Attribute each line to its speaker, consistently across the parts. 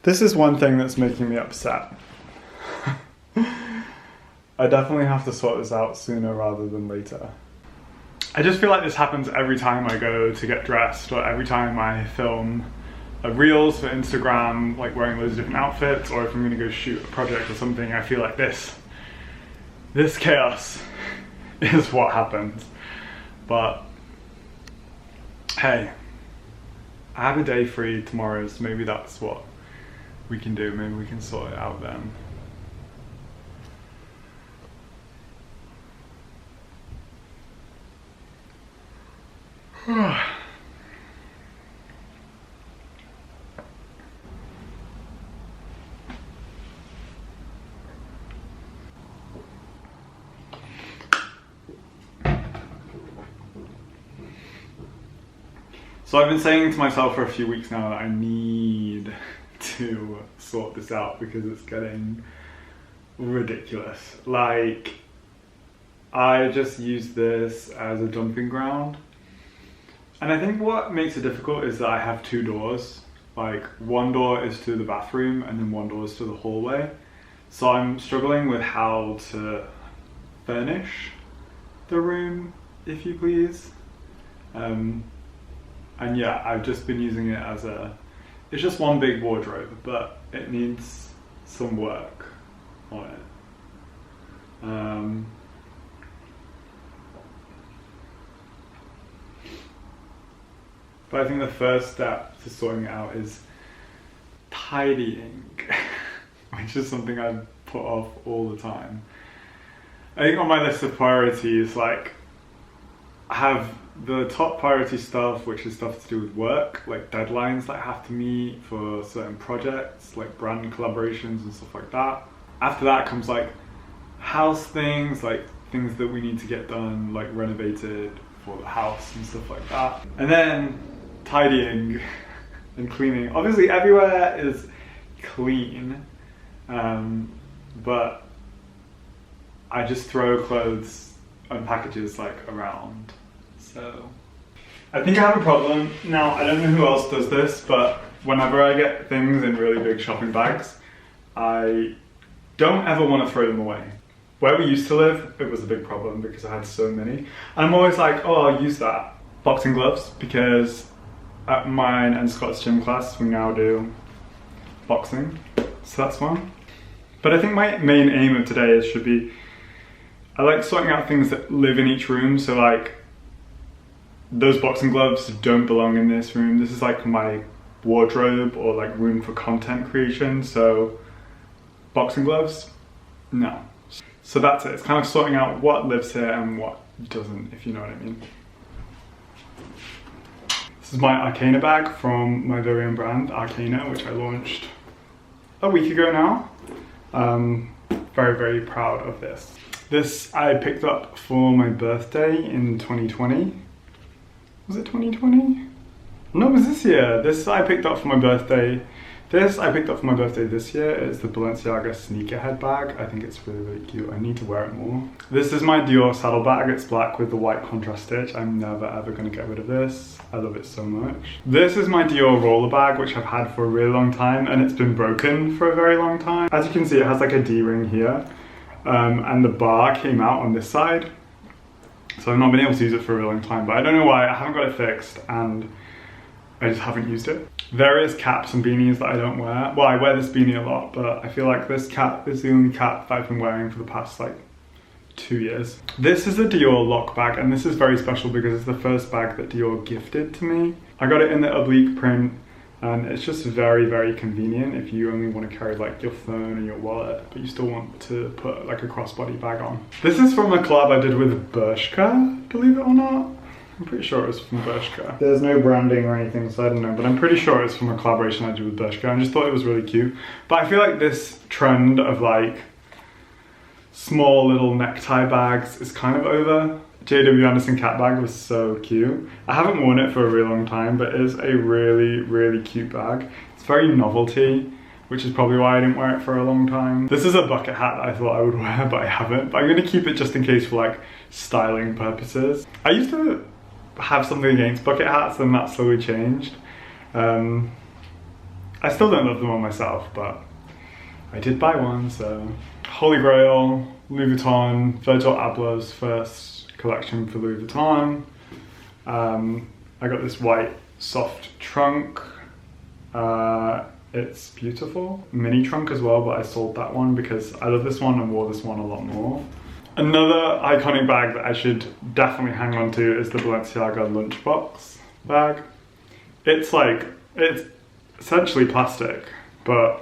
Speaker 1: This is one thing that's making me upset. I definitely have to sort this out sooner rather than later. I just feel like this happens every time I go to get dressed, or every time I film reels for Instagram, like wearing loads of different outfits, or if I'm gonna go shoot a project or something. I feel like this chaos is what happens. But hey, I have a day free tomorrow, so maybe that's what we can do. Maybe we can sort it out then. So I've been saying to myself for a few weeks now that I need to sort this out because it's getting ridiculous. Like, I just use this as a dumping ground. And I think what makes it difficult is that I have two doors. Like, one door is to the bathroom and then one door is to the hallway. So I'm struggling with how to furnish the room, if you please. And yeah, I've just been using it as it's just one big wardrobe, but it needs some work on it. But I think the first step to sorting it out is tidying, which is something I put off all the time. I think on my list of priorities, like, I have the top priority stuff, which is stuff to do with work, like deadlines that I have to meet for certain projects, like brand collaborations and stuff like that. After that comes like house things, like things that we need to get done, like renovated for the house and stuff like that. And then tidying and cleaning. Obviously everywhere is clean, but I just throw clothes and packages like around. So I think I have a problem. Now, I don't know who else does this, but whenever I get things in really big shopping bags, I don't ever want to throw them away. Where we used to live, it was a big problem because I had so many. And I'm always like, oh, I'll use that. Boxing gloves, because at mine and Scott's gym class, we now do boxing. So that's one. But I think my main aim of today should be, I like sorting out things that live in each room. So like, those boxing gloves don't belong in this room. This is like my wardrobe or like room for content creation. So boxing gloves, no. So that's it. It's kind of sorting out what lives here and what doesn't, if you know what I mean. This is my Arcana bag from my very own brand, Arcana, which I launched a week ago now. Very, very proud of this. This I picked up for my birthday in 2020. Was it 2020? No, it was this year. This I picked up for my birthday. This I picked up for my birthday this year. It's the Balenciaga sneakerhead bag. I think it's really, really cute. I need to wear it more. This is my Dior Saddlebag. It's black with the white contrast stitch. I'm never ever gonna get rid of this. I love it so much. This is my Dior Roller Bag, which I've had for a really long time, and it's been broken for a very long time. As you can see, it has like a D-ring here, and the bar came out on this side. So I've not been able to use it for a really long time, but I don't know why. I haven't got it fixed and I just haven't used it. Various caps and beanies that I don't wear. Well, I wear this beanie a lot, but I feel like this cap is the only cap that I've been wearing for the past like 2 years. This is a Dior Lock Bag, and this is very special because it's the first bag that Dior gifted to me. I got it in the oblique print, and it's just very, very convenient if you only want to carry like your phone and your wallet, but you still want to put like a crossbody bag on. This is from a collab I did with Bershka, believe it or not. I'm pretty sure it was from Bershka. There's no branding or anything, so I don't know, but I'm pretty sure it's from a collaboration I did with Bershka. I just thought it was really cute. But I feel like this trend of like small little necktie bags is kind of over. JW Anderson cat bag was so cute. I haven't worn it for a really long time, but it is a really, really cute bag. It's very novelty, which is probably why I didn't wear it for a long time. This is a bucket hat that I thought I would wear, but I haven't. But I'm gonna keep it just in case for like styling purposes. I used to have something against bucket hats and that slowly changed. I I still don't love them on myself, but I did buy one, so. Holy Grail, Louis Vuitton, Virgil Abloh's first collection for Louis Vuitton. I got this white soft trunk. It's beautiful. Mini trunk as well, but I sold that one because I love this one and wore this one a lot more. Another iconic bag that I should definitely hang on to is the Balenciaga Lunchbox Bag. It's essentially plastic, but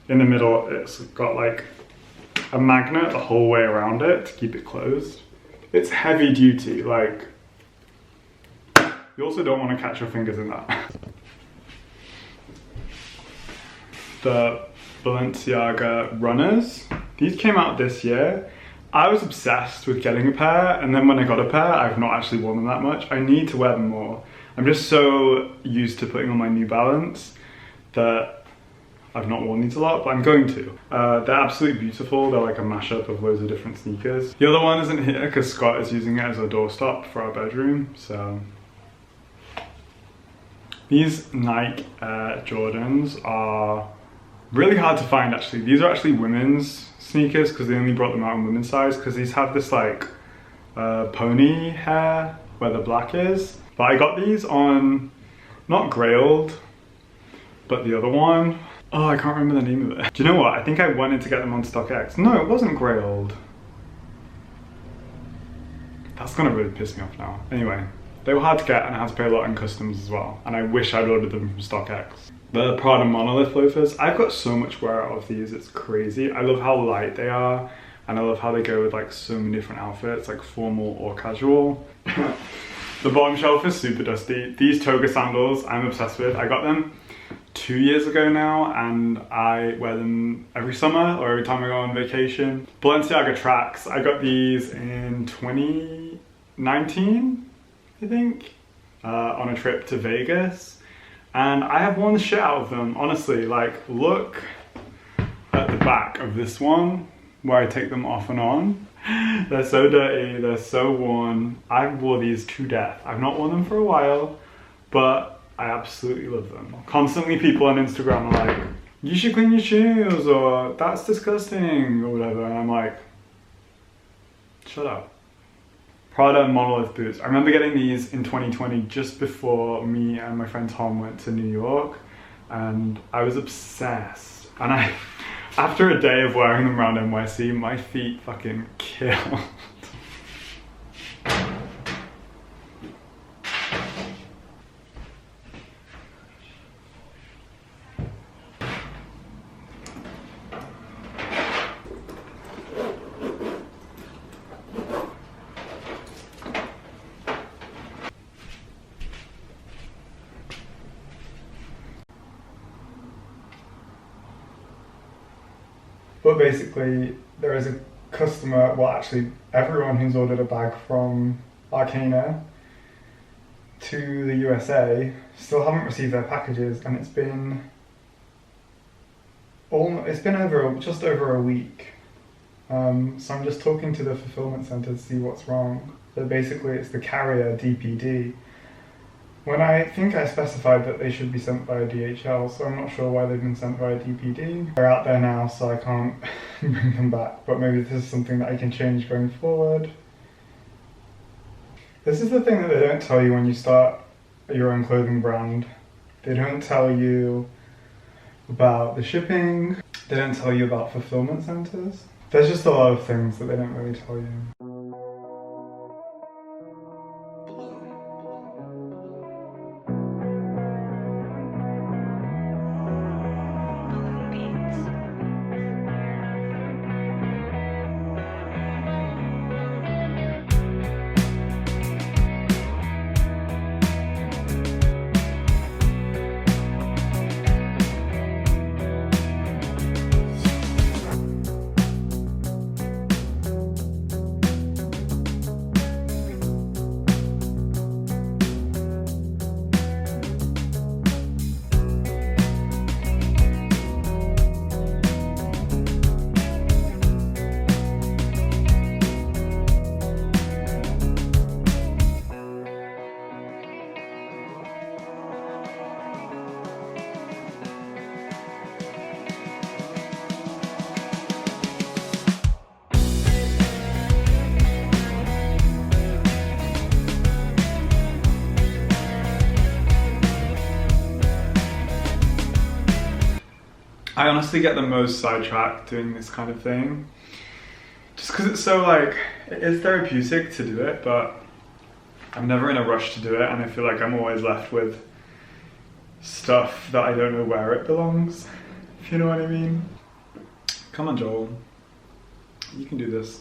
Speaker 1: in the middle it's got like a magnet the whole way around it to keep it closed. It's heavy duty, like you also don't want to catch your fingers in that. The Balenciaga Runners. These came out this year. I was obsessed with getting a pair, and then when I got a pair, I've not actually worn them that much. I need to wear them more. I'm just so used to putting on my New Balance that I've not worn these a lot, but I'm going to. They're absolutely beautiful. They're like a mashup of loads of different sneakers. The other one isn't here because Scott is using it as a doorstop for our bedroom, so. These Nike Air Jordans are really hard to find actually. These are actually women's sneakers because they only brought them out in women's size because these have this like pony hair where the black is. But I got these on, not Grailed, but the other one. Oh, I can't remember the name of it. Do you know what? I think I wanted to get them on StockX. No, it wasn't Grailed. That's gonna really piss me off now. Anyway, they were hard to get and I had to pay a lot in customs as well. And I wish I'd ordered them from StockX. The Prada Monolith loafers. I've got so much wear out of these, it's crazy. I love how light they are and I love how they go with like so many different outfits, like formal or casual. The bottom shelf is super dusty. These Toga Sandals I'm obsessed with. I got them 2 years ago now and I wear them every summer or every time I go on vacation. Balenciaga Tracks. I got these in 2019, I think, on a trip to Vegas. And I have worn the shit out of them, honestly. Like, look at the back of this one where I take them off and on. They're so dirty, they're so worn. I wore these to death. I've not worn them for a while, but I absolutely love them. Constantly people on Instagram are like, you should clean your shoes, or that's disgusting, or whatever. And I'm like, shut up. Prada Monolith boots. I remember getting these in 2020 just before me and my friend Tom went to New York, and I was obsessed. And after a day of wearing them around NYC, my feet fucking killed. But basically, there is a customer, well actually everyone who's ordered a bag from Arcana to the USA still haven't received their packages, and it's been just over a week. So I'm just talking to the fulfillment center to see what's wrong. So basically it's the carrier DPD. When I think I specified that they should be sent via DHL, so I'm not sure why they've been sent via DPD. They're out there now, so I can't bring them back, but maybe this is something that I can change going forward. This is the thing that they don't tell you when you start your own clothing brand. They don't tell you about the shipping, they don't tell you about fulfillment centers. There's just a lot of things that they don't really tell you. I honestly get the most sidetracked doing this kind of thing. Just because it's so like, it is therapeutic to do it, but I'm never in a rush to do it, and I feel like I'm always left with stuff that I don't know where it belongs, if you know what I mean. Come on, Joel. You can do this.